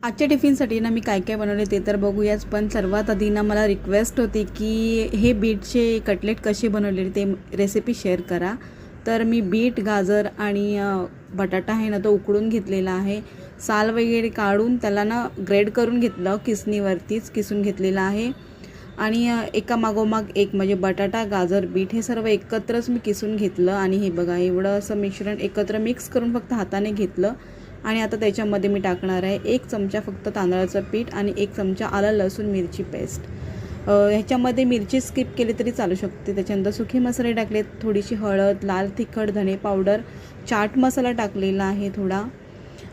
आजच्या टिफिनसाठी ना मी काय काय बनवले ते तर बघूयाच. पण सर्वात आधी ना मला रिक्वेस्ट होती की हे बीटचे कटलेट कसे बनवलेले ते रेसिपी शेअर करा. तर मी बीट, गाजर आणि बटाटा आहे ना तो उकडून घेतलेला आहे. साल वगैरे काढून त्याला ना ग्रेड करून घेतलं, किसणीवरतीच किसून घेतलेला आहे. आणि एका मागोमाग एक म्हणजे बटाटा, गाजर, बीट हे सर्व एकत्रच मी किसून घेतलं. आणि हे बघा एवढं असं मिश्रण एकत्र मिक्स करून फक्त हाताने घेतलं. आणि आता त्याच्यामध्ये मी टाकणार आहे 1 चमचा फक्त तांदळाचं पीठ आणि 1 चमचा आलं लसूण मिरची पेस्ट. ह्याच्यामध्ये मिरची स्किप केली तरी चालू शकते. त्याच्यानंतर सुखे मसाले टाकलेत, थोडीशी हळद, लाल तिखट, धणे पावडर, चाट मसाला टाकलेला आहे थोडा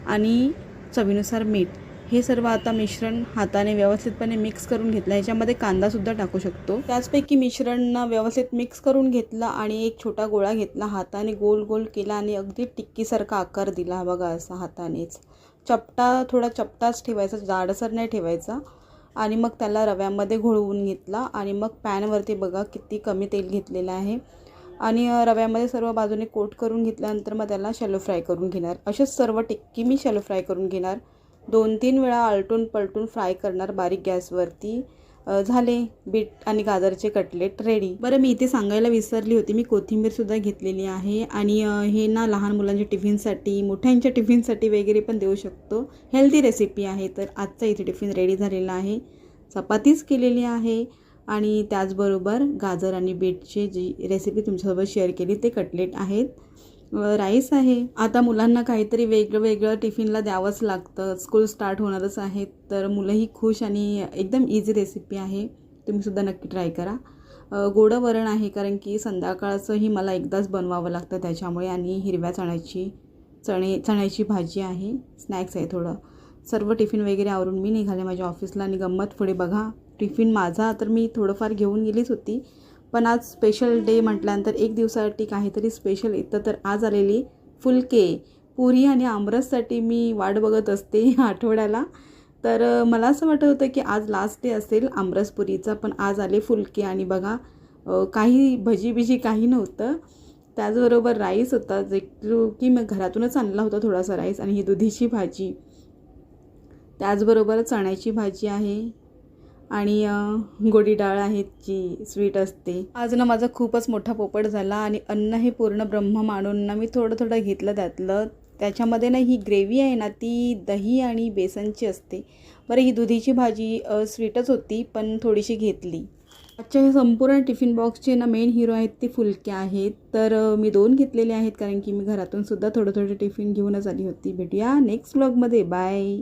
आणि चवीनुसार मीठ. हे सर्व आता मिश्रण हाताने व्यवस्थितपणे मिक्स करून घेतलं. ह्याच्यामध्ये कांदासुद्धा टाकू शकतो. त्याचपैकी मिश्रण व्यवस्थित मिक्स करून घेतलं आणि एक छोटा गोळा घेतला, हाताने गोल गोल केला आणि अगदी टिक्कीसारखा आकार दिला बघा असा हातानेच. थोडा चपटाच ठेवायचा, जाडसर नाही ठेवायचा. आणि मग त्याला रव्यामध्ये घोळवून घेतला आणि मग पॅनवरती बघा किती कमी तेल घेतलेलं आहे. आणि रव्यामध्ये सर्व बाजूने कोट करून घेतल्यानंतर मग त्याला शॅलो फ्राय करून घेणार. असेच सर्व टिक्की मी शॅलो फ्राय करून घेणार. 2-3 वेळा आलटून पलटून फ्राय करणार बारीक गॅसवरती. झाले बीट आणि गाजरचे कटलेट रेडी. बरं मी इथे सांगायला विसरली होती, मी कोथिंबीरसुद्धा घेतलेली आहे. आणि हे ना लहान मुलांच्या टिफिनसाठी, मोठ्यांच्या टिफिनसाठी वगैरे पण देऊ शकतो. हेल्दी रेसिपी आहे. तर आजचा इथे टिफिन रेडी झालेला आहे. चपातीच केलेली आहे आणि त्याचबरोबर गाजर आणि बीटची जी रेसिपी तुमच्यासोबत शेअर केली ते कटलेट आहेत. राईस आहे. आता मुलांना काहीतरी वेगळं वेगळं टिफिनला द्यावंच लागतं. स्कूल स्टार्ट होणारच आहेत तर मुलंही खुश आणि एकदम इझी रेसिपी आहे. तुम्हीसुद्धा नक्की ट्राय करा. गोडं वरण आहे कारण की संध्याकाळचंही मला एकदाच बनवावं लागतं त्याच्यामुळे. आणि हिरव्या चण्याची भाजी आहे. स्नॅक्स आहे थोडं. सर्व टिफिन वगैरे आवरून मी निघाले माझ्या ऑफिसला. आणि गंमत पुढे बघा, टिफिन माझा तर मी थोडंफार घेऊन गेलीच होती, पण आज स्पेशल डे म्हटल्यानंतर एक दिवसासाठी काहीतरी स्पेशल येतं. तर आज आलेली फुलके, पुरी आणि आमरससाठी मी वाट बघत असते आठवड्याला. तर मला असं वाटत होतं की आज लास्ट डे असेल आमरस पुरीचा, पण आज आले फुलके. आणि बघा काही भजी काही नव्हतं. त्याचबरोबर राईस होता जे की मी घरातूनच आणला होता थोडासा राईस. आणि ही दुधीची भाजी, त्याचबरोबर चण्याची भाजी आहे आणि गोडी डाळ आहे जी स्वीट असते. आज ना माझा खूपच मोठा पोपट झाला आणि अन्न हे पूर्ण ब्रह्म मानून ना मी थोडं घेतलं त्यातलं. त्याच्यामध्ये ना ही ग्रेव्ही आहे ना ती दही आणि बेसनची असते. बरं ही दुधीची भाजी स्वीटच होती पण थोडीशी घेतली. आजच्या हे संपूर्ण टिफिन बॉक्सचे ना मेन हिरो आहेत ते फुलके आहेत. तर मी 2 घेतलेले आहेत कारण की मी घरातून सुद्धा थोडं टिफिन घेऊनच आली होती. भेटूया नेक्स्ट व्लॉगमध्ये. बाय.